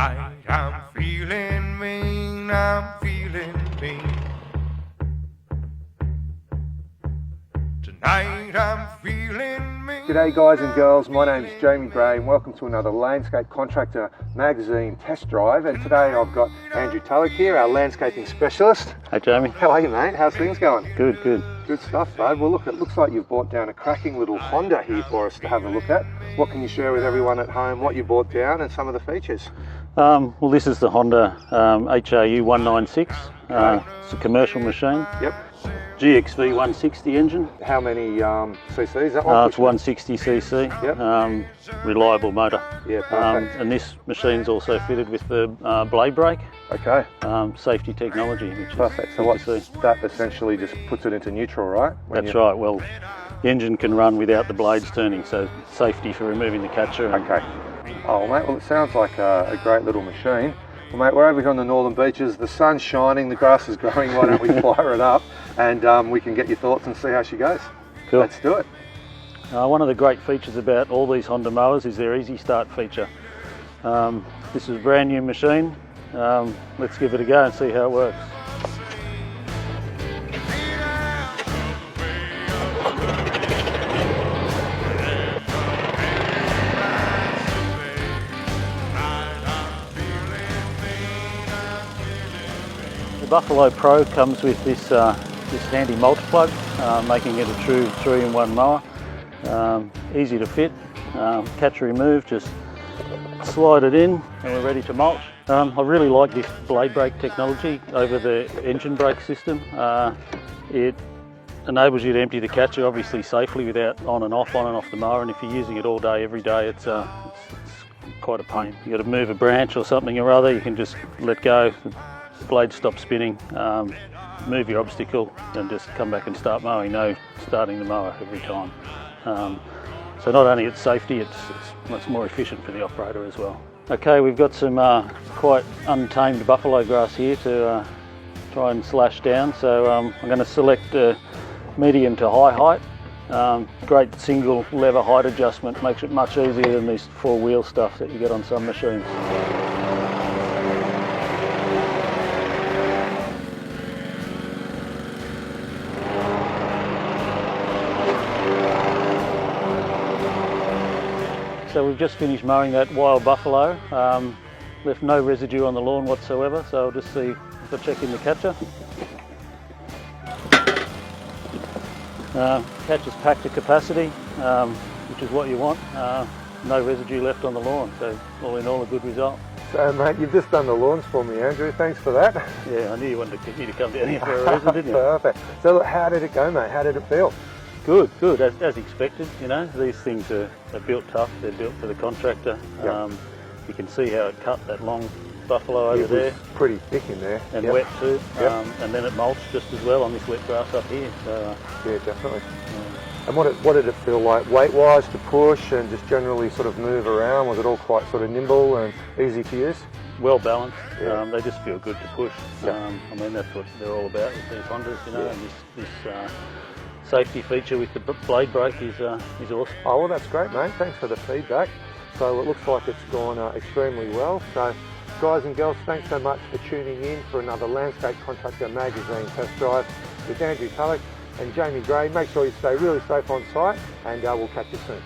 Tonight I'm feeling mean, I'm feeling mean. Tonight I'm feeling mean. G'day guys and girls, my name's Jamie Gray and welcome to another Landscape Contractor magazine test drive. And today I've got Andrew Tulloch here, our landscaping specialist. Hey Jamie. How are you, mate? How's things going? Good, good. Good stuff, bud. Well look, it looks like you've brought down a cracking little Honda here for us to have a look at. What can you share with everyone at home, what you brought down and some of the features? Well, this is the Honda HRU196. It's a commercial machine. Yep. GXV 160 engine. How many cc's is that one? It's 160cc. Yep. Reliable motor. Yeah, perfect. And this machine's also fitted with the blade brake. Okay. Safety technology, which perfect. is So good to see. that essentially just puts it into neutral, right? That's right. Well, the engine can run without the blades turning, so safety for removing the catcher. Okay. Oh mate, well it sounds like a great little machine. Well mate, we're over here on the northern beaches, the sun's shining, the grass is growing, why don't we fire it up and we can get your thoughts and see how she goes. Cool. Let's do it. One of the great features about all these Honda mowers is their easy start feature. This is a brand new machine. Let's give it a go and see how it works. The Buffalo Pro comes with this handy multi-plug, making it a true 3-in-1 mower. Easy to fit, catch remove, just slide it in and we're ready to mulch. I really like this blade brake technology over the engine brake system. It enables you to empty the catcher obviously safely without on and off the mower, and if you're using it all day every day it's quite a pain. You've got to move a branch or something or other, you can just let go, the blade stops spinning, move your obstacle and just come back and start mowing. No starting the mower every time. So not only it's safety, it's much more efficient for the operator as well. Okay, we've got some quite untamed buffalo grass here to try and slash down, so I'm going to select medium to high height. Great single lever height adjustment, makes it much easier than this 4-wheel stuff that you get on some machines. So we've just finished mowing that wild buffalo, left no residue on the lawn whatsoever, so I'll just see if I check in the catcher. Catcher's packed to capacity, which is what you want. No residue left on the lawn, so all in all a good result. So mate, you've just done the lawns for me, Andrew, thanks for that. Yeah, I knew you wanted you to come down here for a reason, didn't you? Perfect. So look, how did it go mate, how did it feel? Good, good, as expected. You know, these things are built tough, they're built for the contractor. Yep. You can see how it cut that long buffalo over there. Pretty thick in there. And yep. wet too, Yep. And then it mulched just as well on this wet grass up here. So, yeah, definitely. And what did it feel like weight-wise to push and just generally sort of move around? Was it all quite sort of nimble and easy to use? Well balanced. Yeah. They just feel good to push. Yep. I mean, that's what they're all about with these Hondas, you know. Yeah. And this safety feature with the blade brake is awesome. Oh, well, that's great, mate. Thanks for the feedback. So it looks like it's gone extremely well. So, guys and girls, thanks so much for tuning in for another Landscape Contractor magazine test drive with Andrew Tulloch and Jamie Gray. Make sure you stay really safe on site, and we'll catch you soon.